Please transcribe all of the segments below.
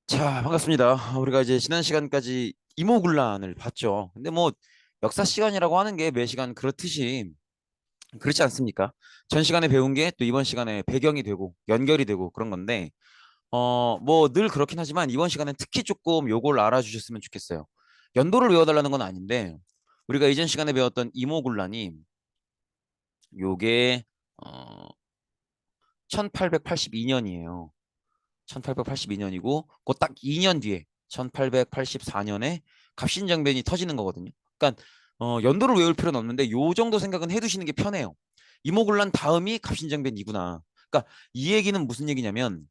자, 반갑습니다. 우리가 이제 지난 시간까지 이모군란을 봤죠. 근데 뭐 역사 시간이라고 하는 게 매 시간 그렇듯이 그렇지 않습니까? 전 시간에 배운 게 또 이번 시간에 배경이 되고 연결이 되고 그런 건데 뭐 늘 그렇긴 하지만 이번 시간엔 특히 조금 요걸 알아주셨으면 좋겠어요. 연도를 외워달라는 건 아닌데 우리가 이전 시간에 배웠던 이모군란이 요게 어 1882년이에요. 1882년이고 그 딱 2년 뒤에 1884년에 갑신정변이 터지는 거거든요. 그러니까 연도를 외울 필요는 없는데 요 정도 생각은 해두시는 게 편해요. 이모군란 다음이 갑신정변이구나. 그러니까 이 얘기는 무슨 얘기냐면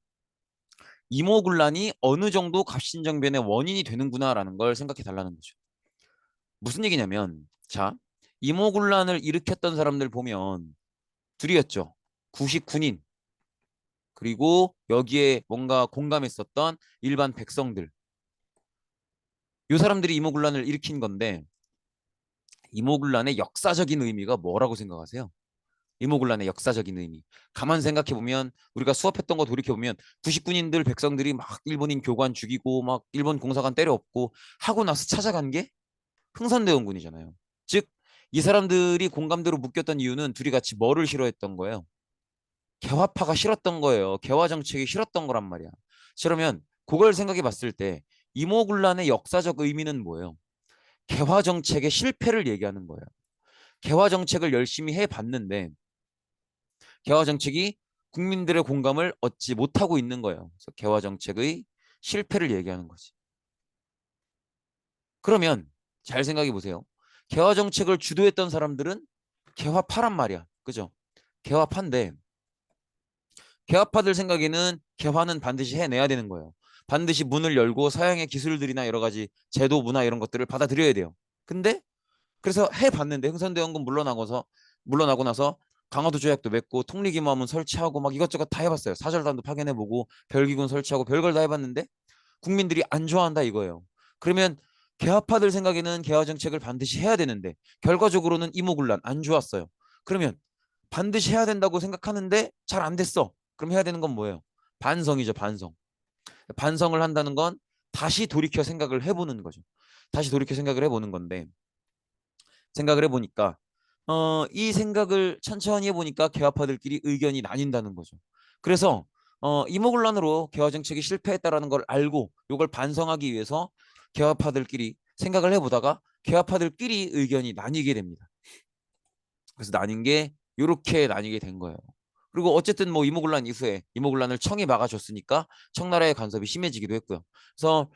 이모군란이 어느 정도 갑신정변의 원인이 되는구나라는 걸 생각해 달라는 거죠. 무슨 얘기냐면 자 이모군란을 일으켰던 사람들 보면 둘이었죠. 99인 그리고 여기에 뭔가 공감했었던 일반 백성들 이 사람들이 이모군란을 일으킨 건데 이모군란의 역사적인 의미가 뭐라고 생각하세요? 이모군란의 역사적인 의미. 가만 생각해 보면 우리가 수업했던 거 돌이켜 보면 99인들 백성들이 막 일본인 교관 죽이고 막 일본 공사관 때려엎고 하고 나서 찾아간 게 흥선대원군이잖아요. 즉 이 사람들이 공감대로 묶였던 이유는 둘이 같이 뭐를 싫어했던 거예요? 개화파가 싫었던 거예요. 개화 정책이 싫었던 거란 말이야. 그러면 그걸 생각해 봤을 때 이모군란의 역사적 의미는 뭐예요? 개화 정책의 실패를 얘기하는 거예요. 개화 정책을 열심히 해봤는데 개화 정책이 국민들의 공감을 얻지 못하고 있는 거예요. 그래서 개화 정책의 실패를 얘기하는 거지. 그러면 잘 생각해 보세요. 개화 정책을 주도했던 사람들은 개화파란 말이야. 그죠? 개화파인데 개화파들 생각에는 개화는 반드시 해내야 되는 거예요. 반드시 문을 열고 서양의 기술들이나 여러 가지 제도, 문화 이런 것들을 받아들여야 돼요. 근데 그래서 해봤는데 흥선대원군 물러나고 나서 강화도 조약도 맺고 통리기마문 설치하고 막 이것저것 다 해봤어요. 사절단도 파견해보고 별기군 설치하고 별걸 다 해봤는데 국민들이 안 좋아한다 이거예요. 그러면 개화파들 생각에는 개화 정책을 반드시 해야 되는데 결과적으로는 이모군란 안 좋았어요. 그러면 반드시 해야 된다고 생각하는데 잘 안 됐어. 그럼 해야 되는 건 뭐예요? 반성이죠, 반성. 반성을 한다는 건 다시 돌이켜 생각을 해보는 거죠. 다시 돌이켜 생각을 해보는 건데 생각을 해보니까 이 생각을 천천히 해보니까 개화파들끼리 의견이 나뉜다는 거죠. 그래서 이모군란으로 개화 정책이 실패했다라는 걸 알고 이걸 반성하기 위해서 개화파들끼리 생각을 해보다가 개화파들끼리 의견이 나뉘게 됩니다. 그래서 나뉜 게 이렇게 나뉘게 된 거예요. 그리고 어쨌든 뭐 이모군란 이후에 이모군란을 청이 막아줬으니까 청나라의 간섭이 심해지기도 했고요. 그래서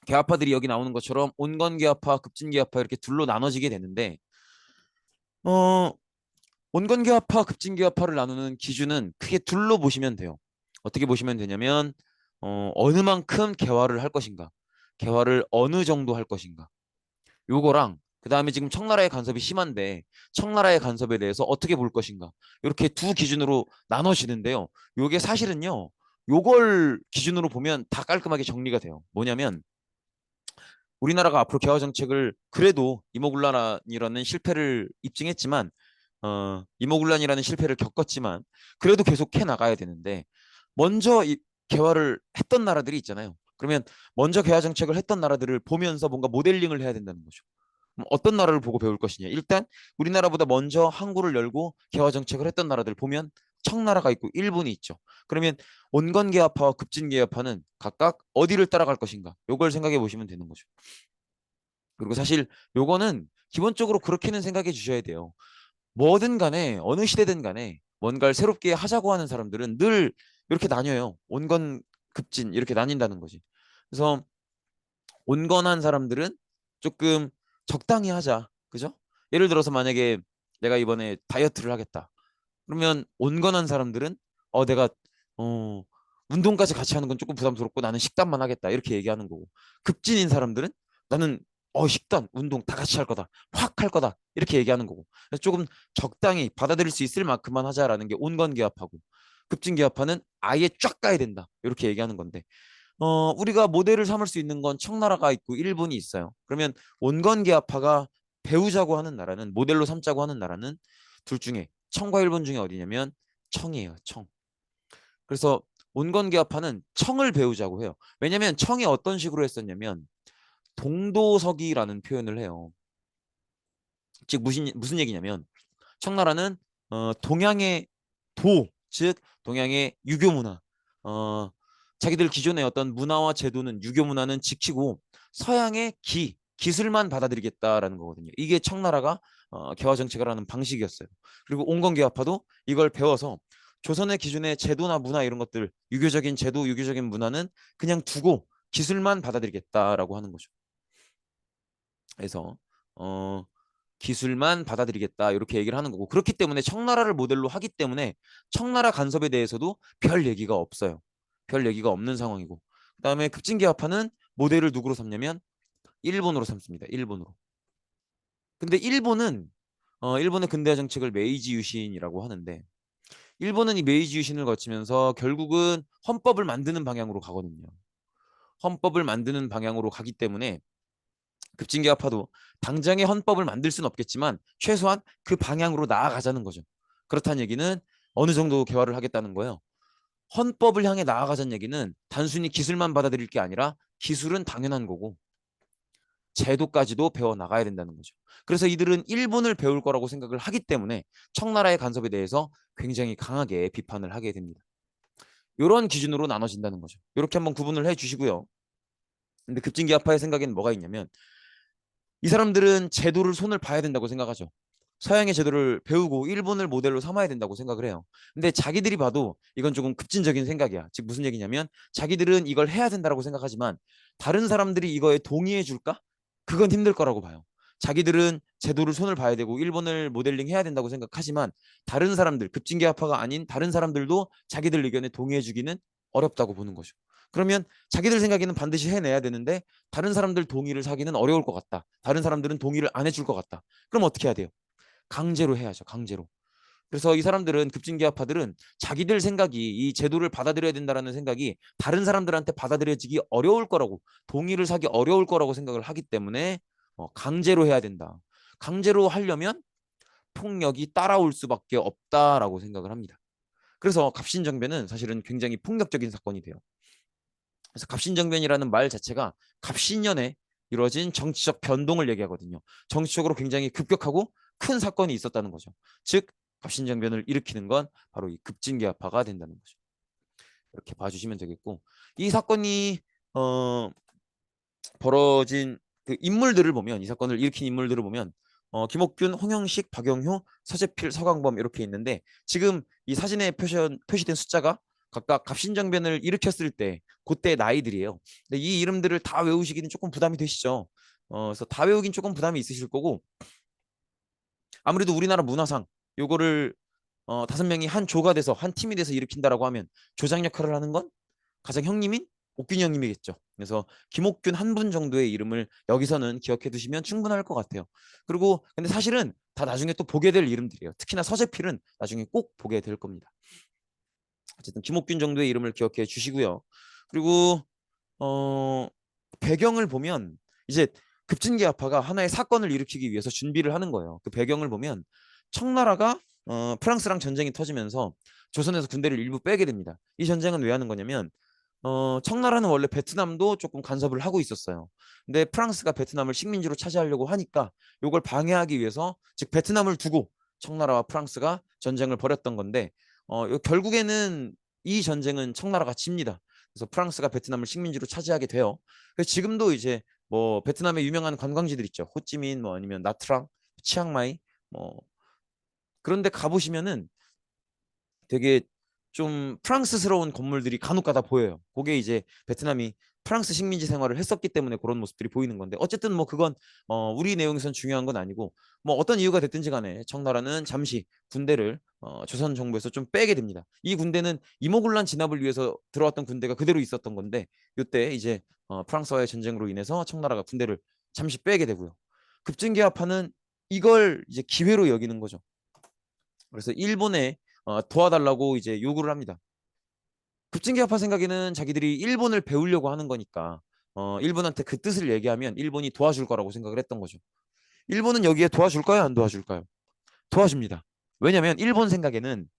개화파들이 여기 나오는 것처럼 온건개화파, 급진개화파 이렇게 둘로 나눠지게 되는데 어, 온건개화파, 급진개화파를 나누는 기준은 크게 둘로 보시면 돼요. 어떻게 보시면 되냐면 어느 만큼 개화를 할 것인가, 개화를 어느 정도 할 것인가. 요거랑 그 다음에 지금 청나라의 간섭이 심한데 청나라의 간섭에 대해서 어떻게 볼 것인가. 이렇게 두 기준으로 나눠지는데요. 요게 사실은요. 요걸 기준으로 보면 다 깔끔하게 정리가 돼요. 뭐냐면 우리나라가 앞으로 개화 정책을 그래도 이모군란이라는 실패를 입증했지만 이모군란이라는 실패를 겪었지만 그래도 계속 해 나가야 되는데 먼저 이 개화를 했던 나라들이 있잖아요. 그러면 먼저 개화 정책을 했던 나라들을 보면서 뭔가 모델링을 해야 된다는 거죠. 어떤 나라를 보고 배울 것이냐. 일단 우리나라보다 먼저 항구를 열고 개화 정책을 했던 나라들 보면 청나라가 있고 일본이 있죠. 그러면 온건개화파와 급진개화파는 각각 어디를 따라갈 것인가. 요걸 생각해 보시면 되는 거죠. 그리고 사실 요거는 기본적으로 그렇게는 생각해 주셔야 돼요. 뭐든 간에 어느 시대든 간에 뭔가를 새롭게 하자고 하는 사람들은 늘 이렇게 나뉘어요. 온건 급진 이렇게 나뉜다는 거지. 그래서 온건한 사람들은 조금 적당히 하자. 그죠? 예를 들어서 만약에 내가 이번에 다이어트를 하겠다. 그러면 온건한 사람들은 내가 어 운동까지 같이 하는 건 조금 부담스럽고 나는 식단만 하겠다. 이렇게 얘기하는 거고. 급진인 사람들은 나는 식단, 운동 다 같이 할 거다. 확 할 거다. 이렇게 얘기하는 거고. 그래서 조금 적당히 받아들일 수 있을 만큼만 하자라는 게 온건개합하고 급진개합파는 아예 쫙 가야 된다. 이렇게 얘기하는 건데 우리가 모델을 삼을 수 있는 건 청나라가 있고 일본이 있어요. 그러면 온건개합파가 배우자고 하는 나라는 모델로 삼자고 하는 나라는 둘 중에 청과 일본 중에 어디냐면 청이에요. 청. 그래서 온건계합파는 청을 배우자고 해요. 왜냐하면 청이 어떤 식으로 했었냐면 동도서기라는 표현을 해요. 즉 무슨 얘기냐면 청나라는 동양의 즉 동양의 유교 문화, 자기들 기존의 어떤 문화와 제도는 유교 문화는 지키고 서양의 기술만 받아들이겠다라는 거거든요. 이게 청나라가 개화 정책을 하는 방식이었어요. 그리고 온건개화파도 이걸 배워서 조선의 기준의 제도나 문화 이런 것들, 유교적인 제도, 유교적인 문화는 그냥 두고 기술만 받아들이겠다라고 하는 거죠. 그래서 기술만 받아들이겠다 이렇게 얘기를 하는 거고, 그렇기 때문에 청나라를 모델로 하기 때문에 청나라 간섭에 대해서도 별 얘기가 없어요. 별 얘기가 없는 상황이고, 그다음에 급진개화파는 모델을 누구로 삼냐면 일본으로 삼습니다. 일본으로. 근데 일본의 근대화 정책을 메이지 유신이라고 하는데, 일본은 이 메이지 유신을 거치면서 결국은 헌법을 만드는 방향으로 가거든요. 헌법을 만드는 방향으로 가기 때문에 급진개화파도 당장의 헌법을 만들 수는 없겠지만 최소한 그 방향으로 나아가자는 거죠. 그렇다는 얘기는 어느 정도 개화를 하겠다는 거예요. 헌법을 향해 나아가자는 얘기는 단순히 기술만 받아들일 게 아니라 기술은 당연한 거고 제도까지도 배워 나가야 된다는 거죠. 그래서 이들은 일본을 배울 거라고 생각을 하기 때문에 청나라의 간섭에 대해서 굉장히 강하게 비판을 하게 됩니다. 이런 기준으로 나눠진다는 거죠. 이렇게 한번 구분을 해 주시고요. 근데 급진개화파의 생각에는 뭐가 있냐면, 이 사람들은 제도를 손을 봐야 된다고 생각하죠. 서양의 제도를 배우고 일본을 모델로 삼아야 된다고 생각을 해요. 근데 자기들이 봐도 이건 조금 급진적인 생각이야. 즉 무슨 얘기냐면, 자기들은 이걸 해야 된다고 생각하지만 다른 사람들이 이거에 동의해 줄까? 그건 힘들 거라고 봐요. 자기들은 제도를 손을 봐야 되고 일본을 모델링 해야 된다고 생각하지만 다른 사람들, 급진개화파가 아닌 다른 사람들도 자기들 의견에 동의해 주기는 어렵다고 보는 거죠. 그러면 자기들 생각에는 반드시 해내야 되는데 다른 사람들 동의를 사기는 어려울 것 같다. 다른 사람들은 동의를 안 해줄 것 같다. 그럼 어떻게 해야 돼요? 강제로 해야죠. 강제로. 그래서 이 사람들은, 급진개화파들은 자기들 생각이, 이 제도를 받아들여야 된다는 생각이 다른 사람들한테 받아들여지기 어려울 거라고, 동의를 사기 어려울 거라고 생각을 하기 때문에 강제로 해야 된다. 강제로 하려면 폭력이 따라올 수밖에 없다라고 생각을 합니다. 그래서 갑신정변은 사실은 굉장히 폭력적인 사건이 돼요. 그래서 갑신정변이라는 말 자체가 갑신년에 이루어진 정치적 변동을 얘기하거든요. 정치적으로 굉장히 급격하고 큰 사건이 있었다는 거죠. 즉 갑신정변을 일으키는 건 바로 이 급진개화파가 된다는 거죠. 이렇게 봐주시면 되겠고, 이 사건이 벌어진 그 인물들을 보면, 이 사건을 일으킨 인물들을 보면 김옥균, 홍영식, 박영효, 서재필, 서광범 이렇게 있는데, 지금 이 사진에 표시된 숫자가 각각 갑신정변을 일으켰을 때 그때 나이들이에요. 근데 이 이름들을 다 외우시기는 조금 부담이 되시죠. 그래서 다 외우긴 조금 부담이 있으실 거고, 아무래도 우리나라 문화상 요거를 5명이 한 조가 돼서 한 팀이 돼서 일으킨다라고 하면 조장 역할을 하는 건 가장 형님인 옥균이 형님이겠죠. 그래서 김옥균 한 분 정도의 이름을 여기서는 기억해 두시면 충분할 것 같아요. 그리고 근데 사실은 다 나중에 또 보게 될 이름들이에요. 특히나 서재필은 나중에 꼭 보게 될 겁니다. 어쨌든 김옥균 정도의 이름을 기억해 주시고요. 그리고 어, 배경을 보면 이제 급진개화파가 하나의 사건을 일으키기 위해서 준비를 하는 거예요. 그 배경을 보면 청나라가 프랑스랑 전쟁이 터지면서 조선에서 군대를 일부 빼게 됩니다. 이 전쟁은 왜 하는 거냐면 청나라는 원래 베트남도 조금 간섭을 하고 있었어요. 근데 프랑스가 베트남을 식민지로 차지하려고 하니까 이걸 방해하기 위해서, 즉 베트남을 두고 청나라와 프랑스가 전쟁을 벌였던 건데 결국에는 이 전쟁은 청나라가 집니다. 그래서 프랑스가 베트남을 식민지로 차지하게 돼요. 그래서 지금도 이제 뭐 베트남의 유명한 관광지들 있죠. 호찌민, 뭐 아니면 나트랑, 치앙마이, 뭐 그런데 가보시면은 되게 좀 프랑스스러운 건물들이 간혹가다 보여요. 그게 이제 베트남이 프랑스 식민지 생활을 했었기 때문에 그런 모습들이 보이는 건데, 어쨌든 뭐 그건 우리 내용에선 중요한 건 아니고, 뭐 어떤 이유가 됐든지 간에 청나라는 잠시 군대를 조선 정부에서 좀 빼게 됩니다. 이 군대는 이모군란 진압을 위해서 들어왔던 군대가 그대로 있었던 건데, 이때 이제 프랑스와의 전쟁으로 인해서 청나라가 군대를 잠시 빼게 되고요. 급진개화파는 이걸 이제 기회로 여기는 거죠. 그래서 일본에 도와달라고 이제 요구를 합니다. 급진개화파 생각에는 자기들이 일본을 배우려고 하는 거니까 일본한테 그 뜻을 얘기하면 일본이 도와줄 거라고 생각을 했던 거죠. 일본은 여기에 도와줄까요? 안 도와줄까요? 도와줍니다. 왜냐하면 일본 생각에는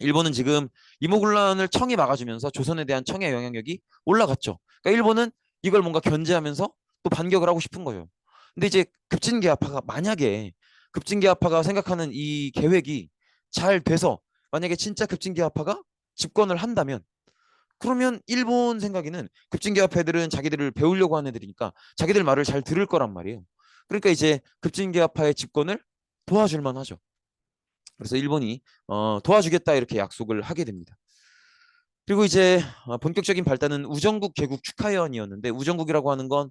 일본은 지금 이모군란을 청이 막아주면서 조선에 대한 청의 영향력이 올라갔죠. 그러니까 일본은 이걸 뭔가 견제하면서 또 반격을 하고 싶은 거예요. 근데 이제 급진계합파가 만약에 급진계합파가 생각하는 이 계획이 잘 돼서 만약에 진짜 급진계합파가 집권을 한다면 그러면 일본 생각에는 급진계합파들은 자기들을 배우려고 하는 애들이니까 자기들 말을 잘 들을 거란 말이에요. 그러니까 이제 급진계합파의 집권을 도와줄 만하죠. 그래서 일본이 도와주겠다 이렇게 약속을 하게 됩니다. 그리고 이제 본격적인 발단은 우정국 개국 축하회원이었는데 우정국이라고 하는 건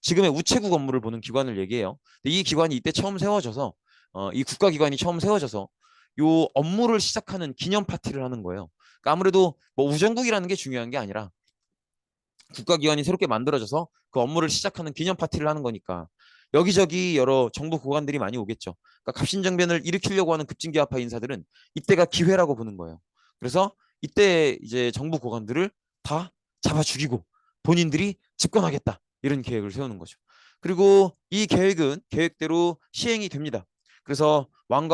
지금의 우체국 업무를 보는 기관을 얘기해요. 근데 이 기관이 이때 처음 세워져서 이 국가기관이 처음 세워져서 요 업무를 시작하는 기념 파티를 하는 거예요. 그러니까 아무래도 뭐 우정국이라는 게 중요한 게 아니라 국가기관이 새롭게 만들어져서 그 업무를 시작하는 기념 파티를 하는 거니까 여기저기 여러 정부 고관들이 많이 오겠죠. 그러니까 갑신정변을 일으키려고 하는 급진계합파 인사들은 이때가 기회라고 보는 거예요. 그래서 이때 이제 정부 고관들을 다 잡아 죽이고 본인들이 집권하겠다 이런 계획을 세우는 거죠. 그리고 이 계획은 계획대로 시행이 됩니다. 그래서 왕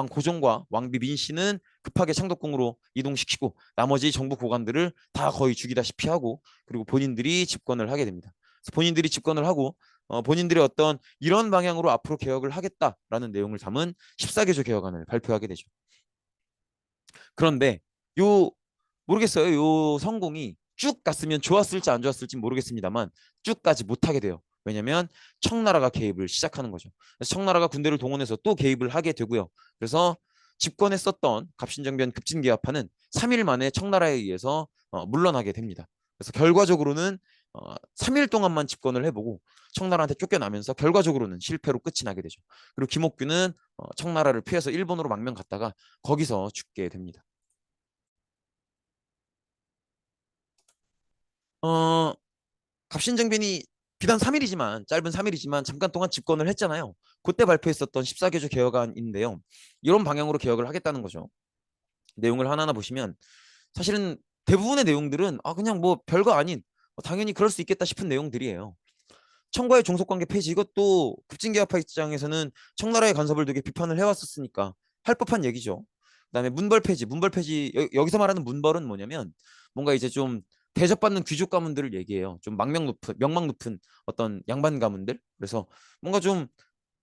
고종과 왕 비민씨는 급하게 창덕궁으로 이동시키고 나머지 정부 고관들을 다 거의 죽이다시피 하고 그리고 본인들이 집권을 하게 됩니다. 그래서 본인들이 집권을 하고 본인들의 어떤 이런 방향으로 앞으로 개혁을 하겠다라는 내용을 담은 14개조 개혁안을 발표하게 되죠. 그런데 요 모르겠어요. 요 성공이 쭉 갔으면 좋았을지 안 좋았을지 모르겠습니다만 쭉 가지 못하게 돼요. 왜냐하면 청나라가 개입을 시작하는 거죠. 그래서 청나라가 군대를 동원해서 또 개입을 하게 되고요. 그래서 집권했었던 갑신정변 급진계합파는 3일 만에 청나라에 의해서 물러나게 됩니다. 그래서 결과적으로는 3일 동안만 집권을 해보고 청나라한테 쫓겨나면서 결과적으로는 실패로 끝이 나게 되죠. 그리고 김옥규는 청나라를 피해서 일본으로 망명 갔다가 거기서 죽게 됩니다. 어, 갑신정변이 비단 3일이지만 짧은 3일이지만 잠깐 동안 집권을 했잖아요. 그때 발표했었던 14개조 개혁안인데요. 이런 방향으로 개혁을 하겠다는 거죠. 내용을 하나하나 보시면 사실은 대부분의 내용들은 그냥 뭐 별거 아닌 당연히 그럴 수 있겠다 싶은 내용들이에요. 청과의 종속관계 폐지 이것도 급진계합파 입장에서는 청나라의 간섭을 되게 비판을 해왔었으니까 할 법한 얘기죠. 그다음에 문벌 폐지, 문벌 폐지 여기서 말하는 문벌은 뭐냐면 뭔가 이제 좀 대접받는 귀족 가문들을 얘기해요. 좀 명망 높은 어떤 양반 가문들. 그래서 뭔가 좀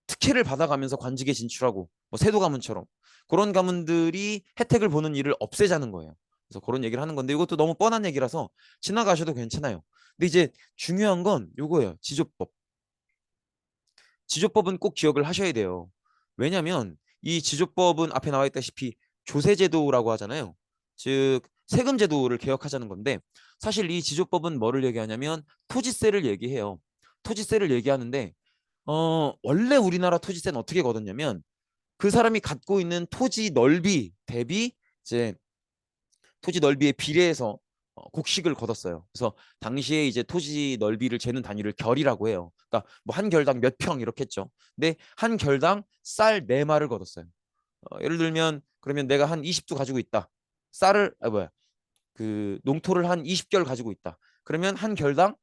특혜를 받아가면서 관직에 진출하고 뭐 세도 가문처럼 그런 가문들이 혜택을 보는 일을 없애자는 거예요. 그래서 그런 얘기를 하는 건데 이것도 너무 뻔한 얘기라서 지나가셔도 괜찮아요. 근데 이제 중요한 건 요거예요. 지조법. 지조법은 꼭 기억을 하셔야 돼요. 왜냐하면 이 지조법은 앞에 나와 있다시피 조세제도라고 하잖아요. 즉 세금제도를 개혁하자는 건데 사실 이 지조법은 뭐를 얘기하냐면 토지세를 얘기해요. 토지세를 얘기하는데 원래 우리나라 토지세는 어떻게 거뒀냐면 그 사람이 갖고 있는 토지 넓이 대비 이제 토지 넓이에 비례해서 곡식을 거뒀어요. 그래서 당시에 이제 토지 넓이를 재는 단위를 결이라고 해요. 그러니까 뭐 한 결당 몇 평 이렇게 했죠. 근데 한 결당 쌀 4마를 거뒀어요. 예를 들면 그러면 내가 한 20두 가지고 있다. 쌀을 그 농토를 한 20결 가지고 있다. 그러면 한 결당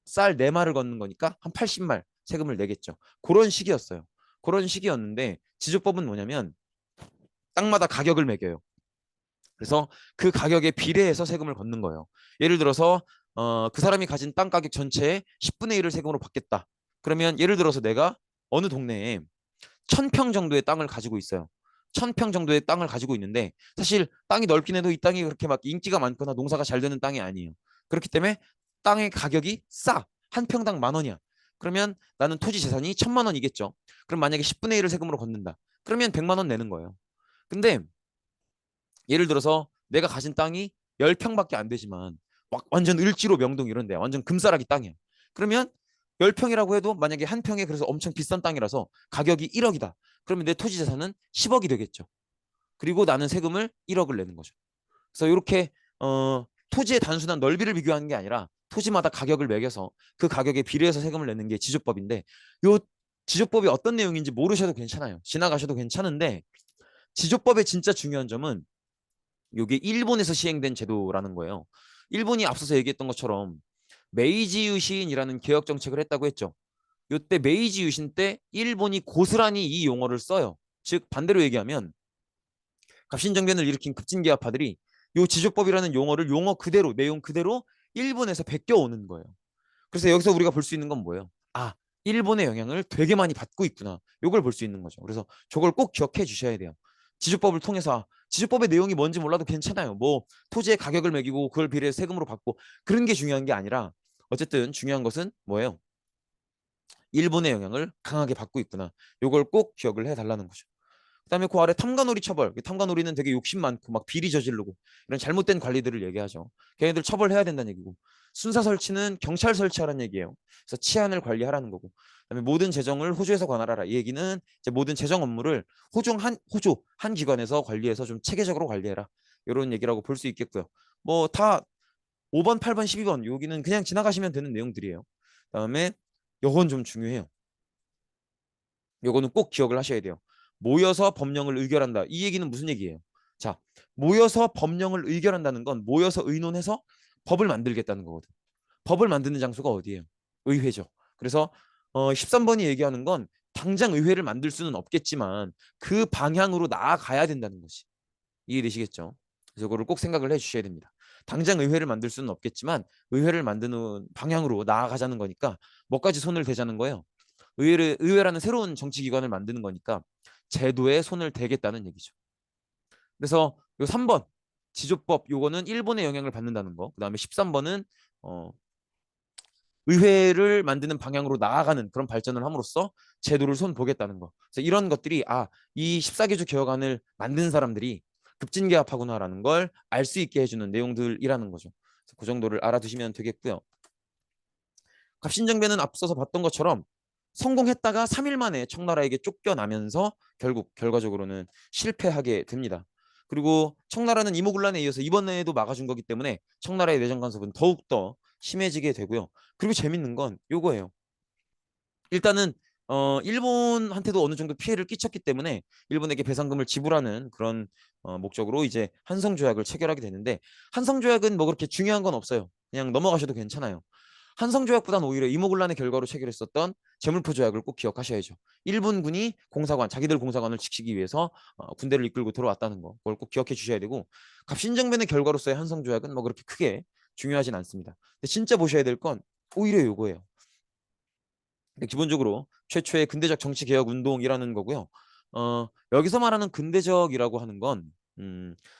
쌀 4마를 걷는 거니까 한 80말 세금을 내겠죠. 그런 식이었어요. 그런 식이었는데 지조법은 뭐냐면 땅마다 가격을 매겨요. 그래서 그 가격에 비례해서 세금을 걷는 거예요. 예를 들어서 그 사람이 가진 땅 가격 전체의 10분의 1을 세금으로 받겠다. 그러면 예를 들어서 내가 어느 동네에 1000평 정도의 땅을 가지고 있어요. 1000평 정도의 땅을 가지고 있는데 사실 땅이 넓긴 해도 이 땅이 그렇게 막 인기가 많거나 농사가 잘 되는 땅이 아니에요. 그렇기 때문에 땅의 가격이 싸. 한 평당 10,000원이야. 그러면 나는 토지 재산이 1000만 원이겠죠. 그럼 만약에 10분의 1을 세금으로 걷는다. 그러면 100만 원 내는 거예요. 근데 예를 들어서 내가 가진 땅이 10평밖에 안 되지만 완전 을지로 명동 이런데 완전 금싸라기 땅이야. 그러면 10평이라고 해도 만약에 한 평에 그래서 엄청 비싼 땅이라서 가격이 1억이다. 그러면 내 토지 재산은 10억이 되겠죠. 그리고 나는 세금을 1억을 내는 거죠. 그래서 이렇게 토지의 단순한 넓이를 비교하는 게 아니라 토지마다 가격을 매겨서 그 가격에 비례해서 세금을 내는 게 지조법인데 요 지조법이 어떤 내용인지 모르셔도 괜찮아요. 지나가셔도 괜찮은데 지조법의 진짜 중요한 점은 이게 일본에서 시행된 제도라는 거예요. 일본이 앞서서 얘기했던 것처럼 메이지 유신이라는 개혁 정책을 했다고 했죠. 이때 메이지 유신 때 일본이 고스란히 이 용어를 써요. 즉 반대로 얘기하면 갑신정변을 일으킨 급진계합파들이 요 지조법이라는 용어를 용어 그대로 내용 그대로 일본에서 베껴 오는 거예요. 그래서 여기서 우리가 볼 수 있는 건 뭐예요? 아, 일본의 영향을 되게 많이 받고 있구나. 요걸 볼 수 있는 거죠. 그래서 저걸 꼭 기억해 주셔야 돼요. 지주법을 통해서 지주법의 내용이 뭔지 몰라도 괜찮아요. 뭐 토지의 가격을 매기고 그걸 비례해서 세금으로 받고 그런 게 중요한 게 아니라 어쨌든 중요한 것은 뭐예요? 일본의 영향을 강하게 받고 있구나. 요걸 꼭 기억을 해달라는 거죠. 그다음에 그 아래 탐관오리 처벌. 탐관오리는 되게 욕심 많고 막 비리 저지르고 이런 잘못된 관리들을 얘기하죠. 걔네들 처벌해야 된다는 얘기고. 순사 설치는 경찰 설치하라는 얘기예요. 그래서 치안을 관리하라는 거고. 그다음에 모든 재정을 호주에서 관할하라. 이 얘기는 이제 모든 재정 업무를 호주 한 기관에서 관리해서 좀 체계적으로 관리해라. 이런 얘기라고 볼 수 있겠고요. 뭐 다 5번, 8번, 12번 여기는 그냥 지나가시면 되는 내용들이에요. 그다음에 요건 좀 중요해요. 요거는 꼭 기억을 하셔야 돼요. 모여서 법령을 의결한다. 이 얘기는 무슨 얘기예요? 자, 모여서 법령을 의결한다는 건 모여서 의논해서 법을 만들겠다는 거거든. 법을 만드는 장소가 어디예요? 의회죠. 그래서 13번이 얘기하는 건 당장 의회를 만들 수는 없겠지만 그 방향으로 나아가야 된다는 것이 이해되시겠죠? 그래서 그거를 꼭 생각을 해주셔야 됩니다. 당장 의회를 만들 수는 없겠지만 의회를 만드는 방향으로 나아가자는 거니까 뭐까지 손을 대자는 거예요. 의회라는 새로운 정치기관을 만드는 거니까 제도에 손을 대겠다는 얘기죠. 그래서 요 3번 지조법 요거는 일본의 영향을 받는다는 거. 그다음에 13번은 의회를 만드는 방향으로 나아가는 그런 발전을 함으로써 제도를 손보겠다는 거. 그래서 이런 것들이 이 14개조 개혁안을 만든 사람들이 급진개합하구나라는 걸 알 수 있게 해주는 내용들이라는 거죠. 그래서 그 정도를 알아두시면 되겠고요. 갑신정변은 앞서서 봤던 것처럼 성공했다가 3일 만에 청나라에게 쫓겨나면서 결국 결과적으로는 실패하게 됩니다. 그리고 청나라는 이모군란에 이어서 이번에도 막아준 거기 때문에 청나라의 내정 간섭은 더욱더 심해지게 되고요. 그리고 재밌는 건 요거예요. 일단은 일본한테도 어느 정도 피해를 끼쳤기 때문에 일본에게 배상금을 지불하는 그런 목적으로 이제 한성조약을 체결하게 되는데 한성조약은 뭐 그렇게 중요한 건 없어요. 그냥 넘어가셔도 괜찮아요. 한성조약보다는 오히려 이모군란의 결과로 체결했었던 제물포조약을 꼭 기억하셔야죠. 일본군이 공사관, 자기들 공사관을 지키기 위해서 군대를 이끌고 들어왔다는 거, 그걸 꼭 기억해 주셔야 되고 갑신정변의 결과로서의 한성조약은 뭐 그렇게 크게 중요하진 않습니다. 근데 진짜 보셔야 될 건 오히려 요거예요. 기본적으로 최초의 근대적 정치 개혁 운동이라는 거고요. 여기서 말하는 근대적이라고 하는 건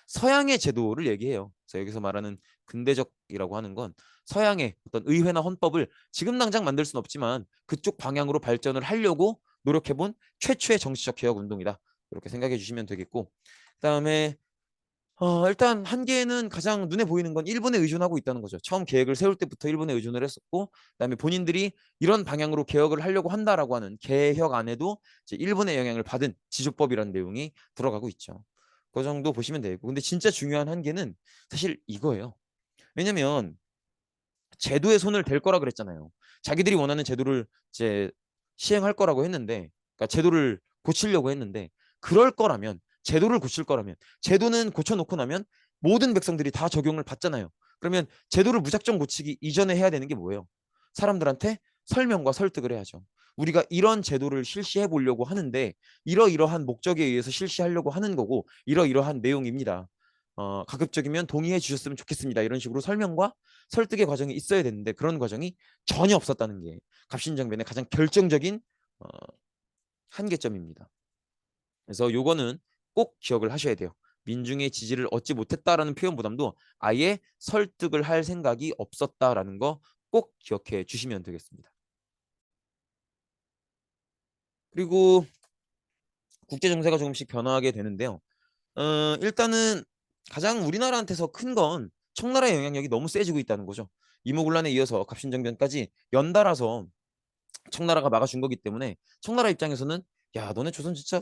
서양의 제도를 얘기해요. 그래서 여기서 말하는 근대적이라고 하는 건 서양의 어떤 의회나 헌법을 지금 당장 만들 수는 없지만 그쪽 방향으로 발전을 하려고 노력해본 최초의 정치적 개혁 운동이다. 이렇게 생각해 주시면 되겠고, 그다음에 일단 한계는 가장 눈에 보이는 건 일본에 의존하고 있다는 거죠. 처음 계획을 세울 때부터 일본에 의존을 했었고, 그다음에 본인들이 이런 방향으로 개혁을 하려고 한다라고 하는 개혁 안에도 이제 일본의 영향을 받은 지조법이라는 내용이 들어가고 있죠. 그 정도 보시면 되고, 근데 진짜 중요한 한계는 사실 이거예요. 왜냐면 제도에 손을 댈 거라 그랬잖아요. 자기들이 원하는 제도를 이제 시행할 거라고 했는데, 그러니까 제도를 고치려고 했는데, 그럴 거라면 제도를 고칠 거라면 제도는 고쳐놓고 나면 모든 백성들이 다 적용을 받잖아요. 그러면 제도를 무작정 고치기 이전에 해야 되는 게 뭐예요? 사람들한테 설명과 설득을 해야죠. 우리가 이런 제도를 실시해 보려고 하는데 이러이러한 목적에 의해서 실시하려고 하는 거고 이러이러한 내용입니다. 가급적이면 동의해 주셨으면 좋겠습니다. 이런 식으로 설명과 설득의 과정이 있어야 되는데 그런 과정이 전혀 없었다는 게 갑신정변의 가장 결정적인 어, 한계점입니다. 그래서 요거는 꼭 기억을 하셔야 돼요. 민중의 지지를 얻지 못했다라는 표현보다도 아예 설득을 할 생각이 없었다라는 거 꼭 기억해 주시면 되겠습니다. 그리고 국제 정세가 조금씩 변화하게 되는데요. 일단은 가장 우리나라한테서 큰 건 청나라의 영향력이 너무 세지고 있다는 거죠. 이모군란에 이어서 갑신정변까지 연달아서 청나라가 막아준 거기 때문에 청나라 입장에서는 야, 너네 조선 진짜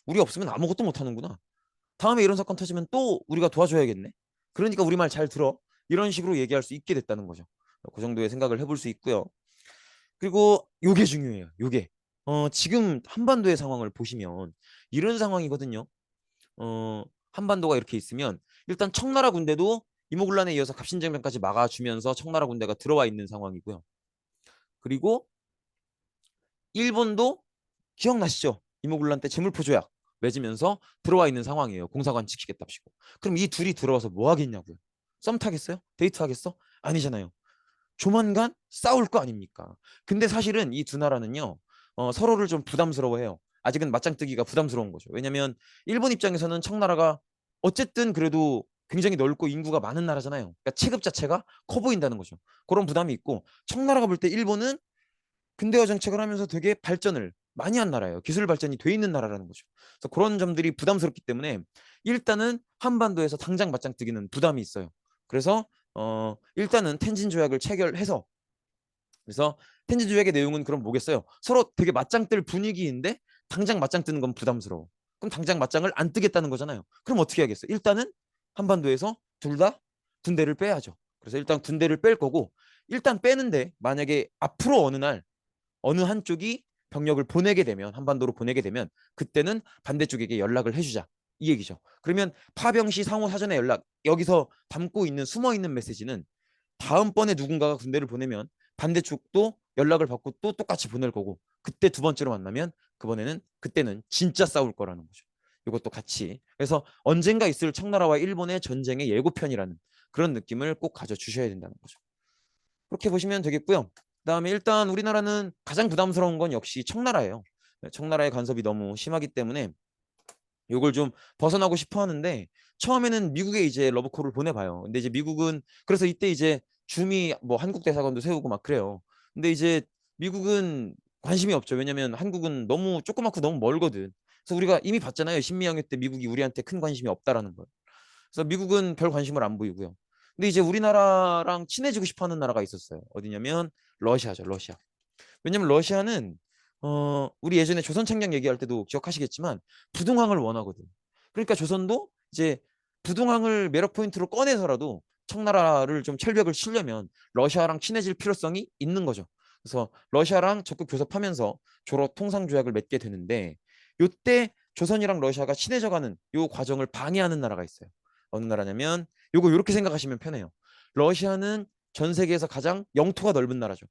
우리 없으면 아무것도 못 하는구나. 다음에 이런 사건 터지면 또 우리가 도와줘야겠네. 그러니까 우리 말 잘 들어. 이런 식으로 얘기할 수 있게 됐다는 거죠. 그 정도의 생각을 해볼 수 있고요. 그리고 요게 중요해요. 요게. 지금 한반도의 상황을 보시면 이런 상황이거든요. 한반도가 이렇게 있으면 일단 청나라 군대도 이모군란에 이어서 갑신정변까지 막아주면서 청나라 군대가 들어와 있는 상황이고요. 그리고 일본도 기억나시죠? 이모군란 때 제물포 조약. 맺으면서 들어와 있는 상황이에요. 공사관 지키겠답시고. 그럼 이 둘이 들어와서 뭐 하겠냐고요? 썸 타겠어요? 데이트 하겠어? 아니잖아요. 조만간 싸울 거 아닙니까? 근데 사실은 이 두 나라는요, 서로를 좀 부담스러워해요. 아직은 맞짱 뜨기가 부담스러운 거죠. 왜냐면 일본 입장에서는 청나라가 어쨌든 그래도 굉장히 넓고 인구가 많은 나라잖아요. 그러니까 체급 자체가 커 보인다는 거죠. 그런 부담이 있고, 청나라가 볼 때 일본은 근대화 정책을 하면서 되게 발전을 많이 한 나라예요. 기술 발전이 돼 있는 나라라는 거죠. 그래서 그런 점들이 부담스럽기 때문에 일단은 한반도에서 당장 맞짱 뜨기는 부담이 있어요. 그래서 일단은 텐진 조약을 체결해서, 그래서 텐진 조약의 내용은 그럼 뭐겠어요? 서로 되게 맞짱 뜰 분위기인데 당장 맞짱 뜨는 건 부담스러워. 그럼 당장 맞짱을 안 뜨겠다는 거잖아요. 그럼 어떻게 하겠어요? 일단은 한반도에서 둘 다 군대를 빼야죠. 그래서 일단 군대를 뺄 거고, 일단 빼는데 만약에 앞으로 어느 날 어느 한쪽이 병력을 보내게 되면, 한반도로 보내게 되면 그때는 반대쪽에게 연락을 해주자, 이 얘기죠. 그러면 파병 시 상호 사전에 연락, 여기서 담고 있는 숨어 있는 메시지는 다음번에 누군가가 군대를 보내면 반대쪽도 연락을 받고 또 똑같이 보낼 거고, 그때 두 번째로 만나면 그때는 진짜 싸울 거라는 거죠. 이것도 같이, 그래서 언젠가 있을 청나라와 일본의 전쟁의 예고편이라는 그런 느낌을 꼭 가져주셔야 된다는 거죠. 그렇게 보시면 되겠고요. 그다음에 일단 우리나라는 가장 부담스러운 건 역시 청나라예요. 청나라의 간섭이 너무 심하기 때문에 이걸 좀 벗어나고 싶어 하는데, 처음에는 미국에 이제 러브콜을 보내봐요. 근데 이제 미국은, 그래서 이때 이제 주미 뭐 한국 대사관도 세우고 막 그래요. 근데 이제 미국은 관심이 없죠. 왜냐면 한국은 너무 조그맣고 너무 멀거든. 그래서 우리가 이미 봤잖아요. 신미양요 때 미국이 우리한테 큰 관심이 없다라는 걸. 그래서 미국은 별 관심을 안 보이고요. 근데 이제 우리나라랑 친해지고 싶어 하는 나라가 있었어요. 어디냐면 러시아죠, 러시아. 왜냐면 러시아는 우리 예전에 조선 책량 얘기할 때도 기억하시겠지만 부동항을 원하거든. 그러니까 조선도 이제 부동항을 매력 포인트로 꺼내서라도 청나라를 좀 철벽을 치려면 러시아랑 친해질 필요성이 있는 거죠. 그래서 러시아랑 적극 교섭하면서 조로 통상 조약을 맺게 되는데, 요때 조선이랑 러시아가 친해져가는 요 과정을 방해하는 나라가 있어요. 어느 나라냐면, 요거 이렇게 생각하시면 편해요. 러시아는 전 세계에서 가장 영토가 넓은 나라죠.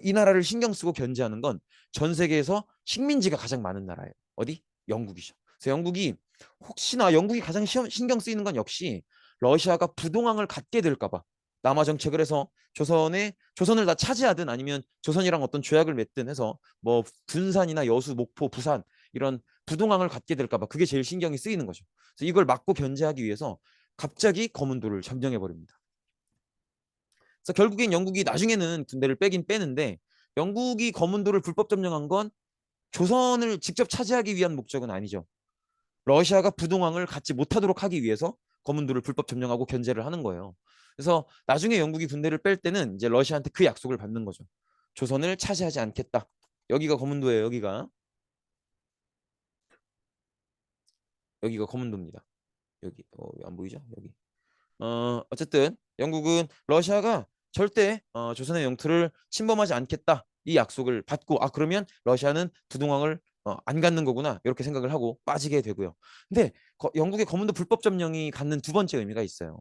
이 나라를 신경 쓰고 견제하는 건 전 세계에서 식민지가 가장 많은 나라예요. 어디? 영국이죠. 그래서 영국이, 혹시나 영국이 가장 신경 쓰이는 건 역시 러시아가 부동항을 갖게 될까 봐 남하 정책을 해서 조선을 다 차지하든 아니면 조선이랑 어떤 조약을 맺든 해서 뭐 군산이나 여수, 목포, 부산 이런 부동항을 갖게 될까 봐 그게 제일 신경이 쓰이는 거죠. 그래서 이걸 막고 견제하기 위해서 갑자기 거문도를 점령해 버립니다. 그래서 결국엔 영국이 나중에는 군대를 빼긴 빼는데, 영국이 거문도를 불법 점령한 건 조선을 직접 차지하기 위한 목적은 아니죠. 러시아가 부동항을 갖지 못하도록 하기 위해서 거문도를 불법 점령하고 견제를 하는 거예요. 그래서 나중에 영국이 군대를 뺄 때는 이제 러시아한테 그 약속을 받는 거죠. 조선을 차지하지 않겠다. 여기가 거문도예요. 여기가 거문도입니다. 여기 안 보이죠? 여기. 어쨌든 영국은 러시아가 절대 조선의 영토를 침범하지 않겠다, 이 약속을 받고, 아 그러면 러시아는 부동항을 안 갖는 거구나 이렇게 생각을 하고 빠지게 되고요. 근데 영국의 거문도 불법 점령이 갖는 두 번째 의미가 있어요.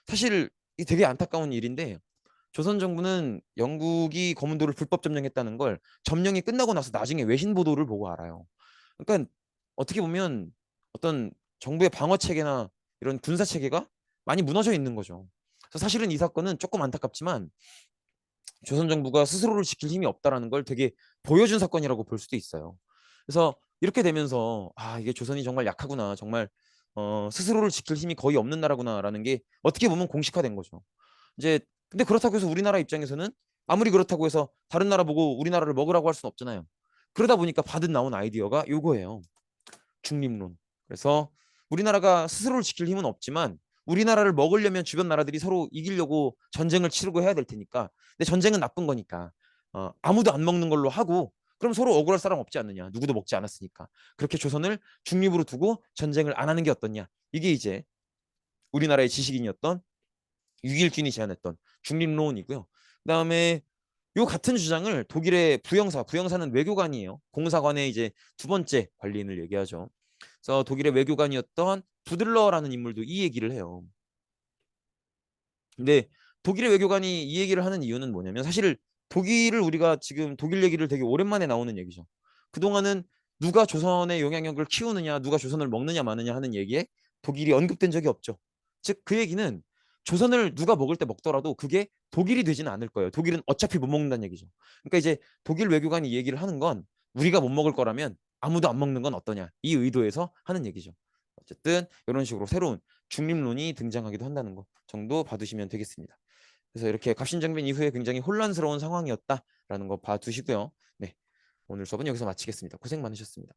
사실 이 되게 안타까운 일인데, 조선 정부는 영국이 거문도를 불법 점령했다는 걸 점령이 끝나고 나서 나중에 외신 보도를 보고 알아요. 그러니까 어떻게 보면 어떤 정부의 방어 체계나 이런 군사 체계가 많이 무너져 있는 거죠. 그래서 사실은 이 사건은 조금 안타깝지만 조선 정부가 스스로를 지킬 힘이 없다라는 걸 되게 보여준 사건이라고 볼 수도 있어요. 그래서 이렇게 되면서, 아 이게 조선이 정말 약하구나, 정말 스스로를 지킬 힘이 거의 없는 나라구나라는 게 어떻게 보면 공식화된 거죠. 이제 근데 그렇다고 해서 우리나라 입장에서는 아무리 그렇다고 해서 다른 나라 보고 우리나라를 먹으라고 할 수는 없잖아요. 그러다 보니까 받은 나온 아이디어가 요거예요. 중립론. 그래서 우리나라가 스스로를 지킬 힘은 없지만 우리나라를 먹으려면 주변 나라들이 서로 이기려고 전쟁을 치르고 해야 될 테니까. 근데 전쟁은 나쁜 거니까 아무도 안 먹는 걸로 하고, 그럼 서로 억울할 사람 없지 않느냐. 누구도 먹지 않았으니까. 그렇게 조선을 중립으로 두고 전쟁을 안 하는 게 어떻냐. 이게 이제 우리나라의 지식인이었던 유길균이 제안했던 중립론이고요. 그다음에 요 같은 주장을 독일의 부영사는 외교관이에요. 공사관의 이제 두 번째 관리인을 얘기하죠. 그래서 독일의 외교관이었던 부들러라는 인물도 이 얘기를 해요. 근데 독일의 외교관이 이 얘기를 하는 이유는 뭐냐면, 사실 독일을 우리가 지금 독일 얘기를 되게 오랜만에 나오는 얘기죠. 그동안은 누가 조선의 영향력을 키우느냐, 누가 조선을 먹느냐 마느냐 하는 얘기에 독일이 언급된 적이 없죠. 즉 그 얘기는 조선을 누가 먹을 때 먹더라도 그게 독일이 되지는 않을 거예요. 독일은 어차피 못 먹는다는 얘기죠. 그러니까 이제 독일 외교관이 이 얘기를 하는 건 우리가 못 먹을 거라면 아무도 안 먹는 건 어떠냐, 이 의도에서 하는 얘기죠. 어쨌든 이런 식으로 새로운 중립론이 등장하기도 한다는 거 정도 봐두시면 되겠습니다. 그래서 이렇게 갑신정변 이후에 굉장히 혼란스러운 상황이었다라는 거 봐두시고요. 네, 오늘 수업은 여기서 마치겠습니다. 고생 많으셨습니다.